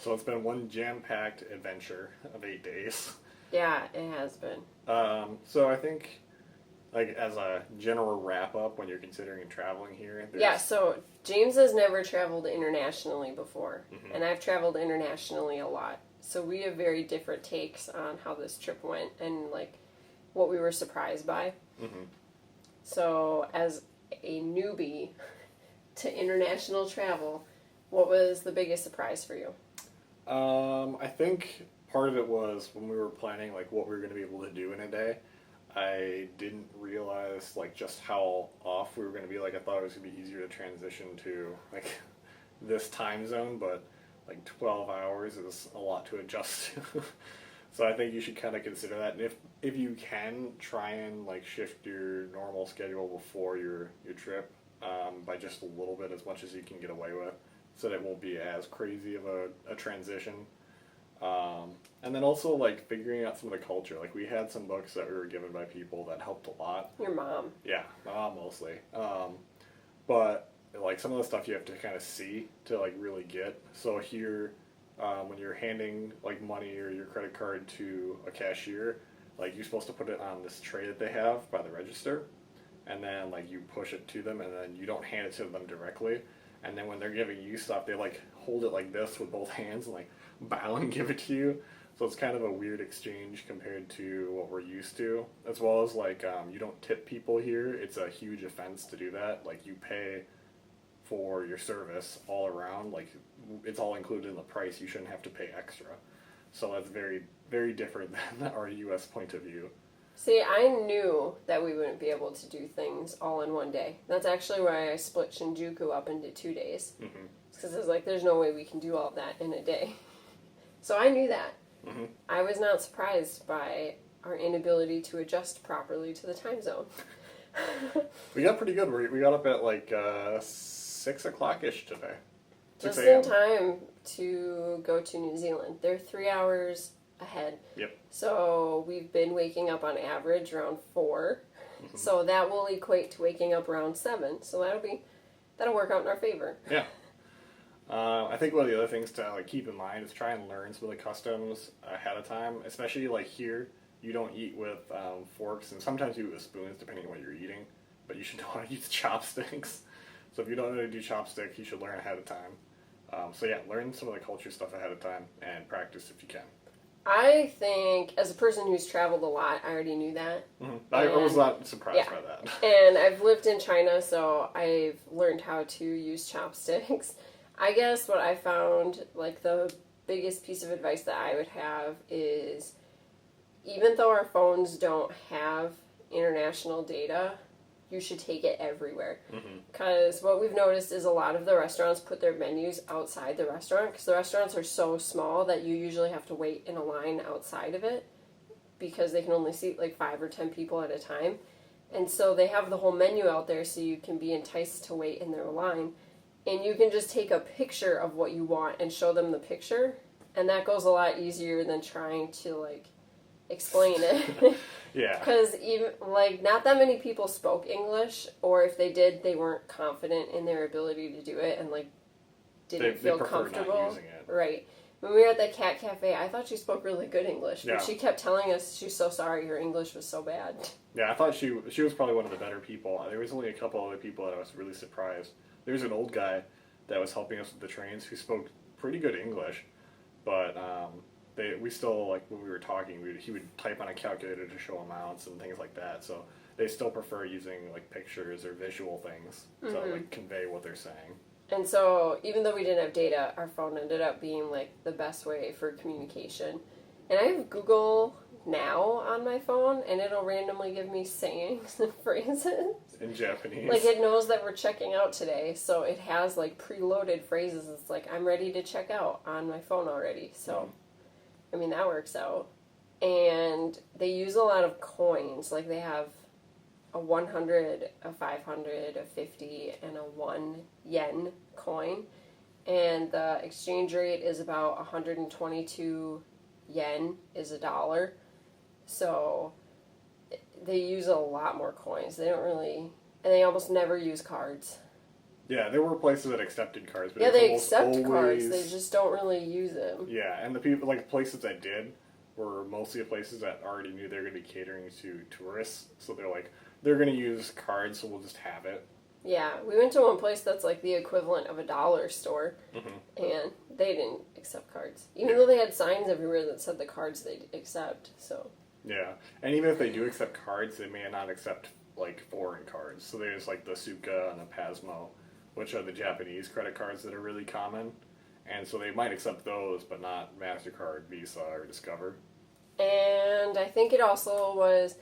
So it's been one jam-packed adventure of 8 days. Yeah, it has been. So I think, like, as a general wrap-up, when you're considering traveling here... Yeah, so James has never traveled internationally before, and I've traveled internationally a lot. So we have very different takes on how this trip went and, like, what we were surprised by. So as a newbie to international travel, what was the biggest surprise for you? I think part of it was when we were planning, like, what we were going to be able to do in a day. I didn't realize, like, just how off we were going to be. Like, I thought it was going to be easier to transition to, like, this time zone, but, like, 12 hours is a lot to adjust to. So I think you should kind of consider that. And if you can, try and, like, shift your normal schedule before your trip by just a little bit, as much as you can get away with, so that it won't be as crazy of a transition. And then also, like, figuring out some of the culture. Like, we had some books that we were given by people that helped a lot. Your mom. Yeah, my mom mostly. But, like, some of the stuff you have to kind of see to, like, really get. So here, when you're handing, like, money or your credit card to a cashier, like, you're supposed to put it on this tray that they have by the register. And then, like, you push it to them, and then you don't hand it to them directly. And then when they're giving you stuff, they, like, hold it like this with both hands and, like, bow and give it to you. So it's kind of a weird exchange compared to what we're used to. As well as, like, you don't tip people here. It's a huge offense to do that. Like, you pay for your service all around. Like, it's all included in the price. You shouldn't have to pay extra. So that's very, very different than our U.S. point of view. See, I knew that we wouldn't be able to do things all in one day. That's actually why I split Shinjuku up into 2 days. Because I was like, there's no way we can do all that in a day. So I knew that. I was not surprised by our inability to adjust properly to the time zone. We got pretty good. We got up at, like, 6 o'clock-ish today. Just in time to go to New Zealand. They're 3 hours ahead. Yep. So we've been waking up on average around 4. So that will equate to waking up around 7. So that'll work out in our favor. Yeah. I think one of the other things to, like, keep in mind is try and learn some of the customs ahead of time. Especially, like, here, you don't eat with forks, and sometimes you eat with spoons depending on what you're eating. But you should know how to use chopsticks. So if you don't know how to do chopsticks, you should learn ahead of time. So yeah, learn some of the culture stuff ahead of time and practice if you can. I think, as a person who's traveled a lot, I already knew that. I was not surprised by that. And I've lived in China, so I've learned how to use chopsticks. I guess what I found, like, the biggest piece of advice that I would have is, even though our phones don't have international data, you should take it everywhere. Because what we've noticed is a lot of the restaurants put their menus outside the restaurant, because the restaurants are so small that you usually have to wait in a line outside of it, because they can only seat like 5 or 10 people at a time. And so they have the whole menu out there so you can be enticed to wait in their line. And you can just take a picture of what you want and show them the picture. And that goes a lot easier than trying to, like, explain it. Yeah. Because even, like, not that many people spoke English, or if they did, they weren't confident in their ability to do it and, like, didn't feel comfortable. Not using it. Right. When we were at that cat cafe, I thought she spoke really good English, but she kept telling us she's so sorry her English was so bad. Yeah, I thought she was probably one of the better people. There was only a couple other people that I was really surprised. There was an old guy that was helping us with the trains who spoke pretty good English, but we still, like, when we were talking, he would type on a calculator to show amounts and things like that, so they still prefer using, like, pictures or visual things to, like, convey what they're saying. And so, even though we didn't have data, our phone ended up being, like, the best way for communication. And I have Google Now on my phone, and it'll randomly give me sayings and phrases. In Japanese. Like, it knows that we're checking out today, so it has, like, preloaded phrases. It's like, I'm ready to check out on my phone already. So, I mean, that works out. And they use a lot of coins. Like, they have a 100, a 500, a 50, and a 1 yen coin. And the exchange rate is about 122 yen is $1. So they use a lot more coins. They don't really, and they almost never use cards. Yeah, there were places that accepted cards, but Yeah, it was they almost accept cards. always... They just don't really use them. Yeah, and the people, like places that did, were mostly places that already knew they were going to be catering to tourists. So they're like, they're going to use cards, so we'll just have it. Yeah, we went to one place that's like the equivalent of a dollar store, and they didn't accept cards. Even though they had signs everywhere that said the cards they'd accept, so... Yeah, and even if they do accept cards, they may not accept, like, foreign cards. So there's, like, the Suica and the Pasmo, which are the Japanese credit cards that are really common. And so they might accept those, but not MasterCard, Visa, or Discover. And I think it also was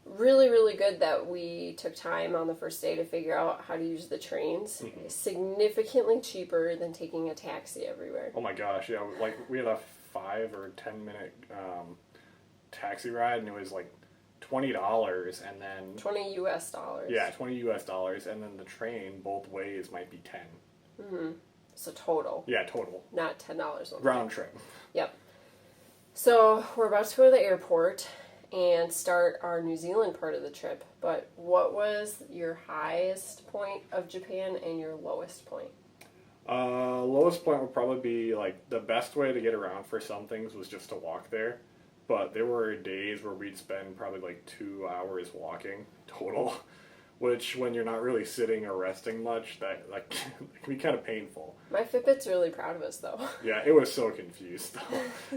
really, really good that we took time on the first day to figure out how to use the trains. Significantly cheaper than taking a taxi everywhere. Oh my gosh, yeah, like, we had a 5 or 10 minute taxi ride, and it was like $20, and then... 20 US dollars. Yeah, 20 US dollars, and then the train, both ways, might be 10. So total. Yeah, total. Not $10. Round trip. Yep. So we're about to go to the airport and start our New Zealand part of the trip. But what was your highest point of Japan and your lowest point? Lowest point would probably be, like, the best way to get around for some things was just to walk there. But there were days where we'd spend probably, like, 2 hours walking total. Which, when you're not really sitting or resting much, that like it can be kind of painful. My Fitbit's really proud of us, though. Yeah, it was so confused,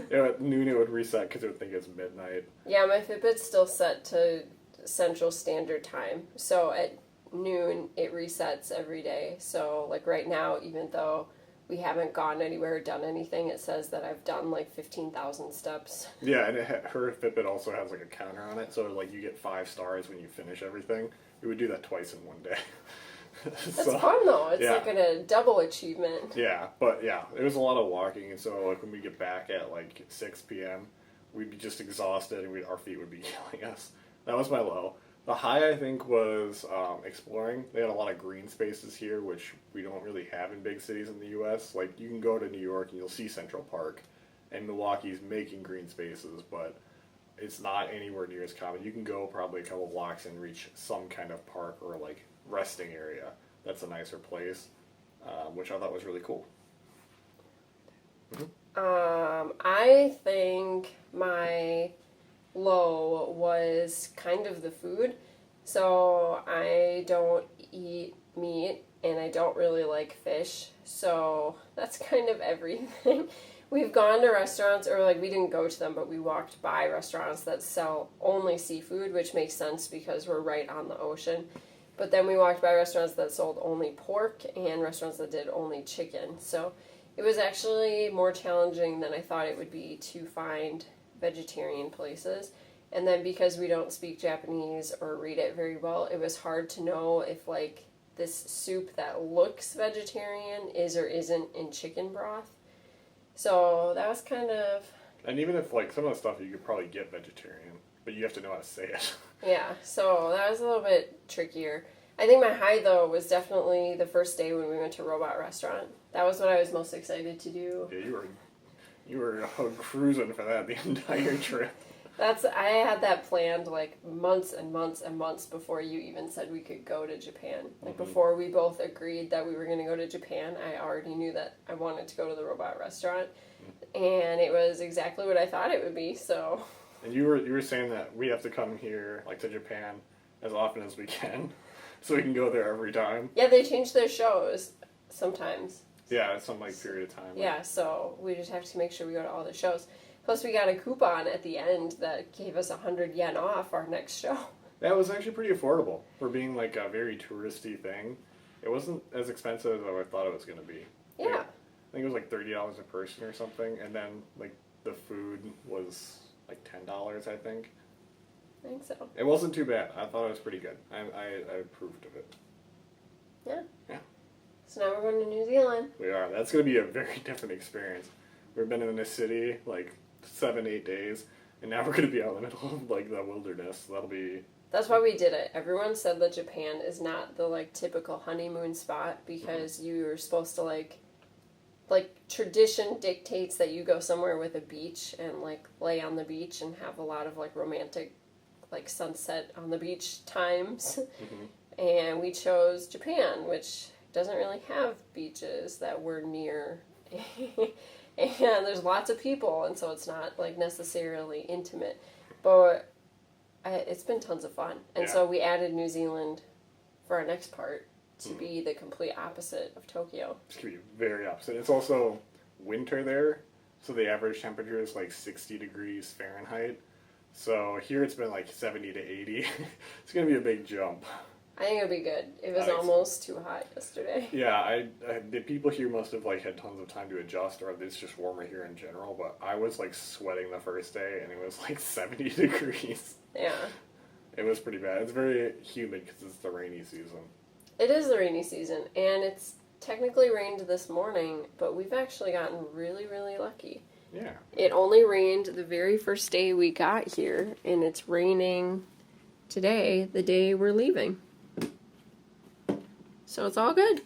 though. At noon it would reset because it would think it's midnight. Yeah, my Fitbit's still set to Central Standard Time. So at noon, it resets every day. So, like, right now, even though we haven't gone anywhere or done anything, it says that I've done, like, 15,000 steps. Yeah, and her Fitbit also has, like, a counter on it. So, like, you get 5 stars when you finish everything. We would do that twice in one day. That's fun, though. It's like a double achievement. Yeah, but yeah, it was a lot of walking, and so like when we get back at like 6 p.m., we'd be just exhausted, and our feet would be killing us. That was my low. The high, I think, was exploring. They had a lot of green spaces here, which we don't really have in big cities in the U.S. Like, you can go to New York and you'll see Central Park, and Milwaukee's making green spaces, but it's not anywhere near as common. You can go probably a couple blocks and reach some kind of park or like resting area. That's a nicer place, which I thought was really cool. I think my low was kind of the food. So I don't eat meat and I don't really like fish. So that's kind of everything. We've gone to restaurants, or like we didn't go to them, but we walked by restaurants that sell only seafood, which makes sense because we're right on the ocean. But then we walked by restaurants that sold only pork and restaurants that did only chicken. So it was actually more challenging than I thought it would be to find vegetarian places. And then because we don't speak Japanese or read it very well, it was hard to know if like this soup that looks vegetarian is or isn't in chicken broth. So that was kind of... And even if, like, some of the stuff you could probably get vegetarian, but you have to know how to say it. Yeah, so that was a little bit trickier. I think my high, though, was definitely the first day when we went to Robot Restaurant. That was what I was most excited to do. Yeah, you were cruising for that the entire trip. I had that planned, like, months and months and months before you even said we could go to Japan. Like, before we both agreed that we were going to go to Japan, I already knew that I wanted to go to the Robot Restaurant. And it was exactly what I thought it would be, so... And you were saying that we have to come here, like, to Japan as often as we can, so we can go there every time. Yeah, they change their shows sometimes. Yeah, some, like, period of time. Yeah, so we just have to make sure we go to all the shows. Plus, we got a coupon at the end that gave us 100 yen off our next show. That was actually pretty affordable for being like a very touristy thing. It wasn't as expensive as I thought it was going to be. Yeah. Like, I think it was like $30 a person or something, and then like the food was like $10, I think. I think so. It wasn't too bad. I thought it was pretty good. I approved of it. Yeah. Yeah. So now we're going to New Zealand. We are. That's going to be a very different experience. We've been in this city like 7-8 days, and now we're going to be out in the middle of like the wilderness. That'll be... That's why we did it. Everyone said that Japan is not the like typical honeymoon spot because you're supposed to like tradition dictates that you go somewhere with a beach and like lay on the beach and have a lot of like romantic like sunset on the beach times. And we chose Japan, which doesn't really have beaches that we're near. And there's lots of people, and so it's not like necessarily intimate. But it's been tons of fun. And so we added New Zealand for our next part to be the complete opposite of Tokyo. It's going to be very opposite. It's also winter there, so the average temperature is like 60 degrees Fahrenheit. So here it's been like 70 to 80. It's going to be a big jump. I think it'll be good. It was almost too hot yesterday. Yeah, the people here must have like had tons of time to adjust, or it's just warmer here in general. But I was like sweating the first day, and it was like 70 degrees. Yeah. It was pretty bad. It's very humid because it's the rainy season. It is the rainy season, and it's technically rained this morning, but we've actually gotten really, really lucky. Yeah. It only rained the very first day we got here, and it's raining today, the day we're leaving. So it's all good.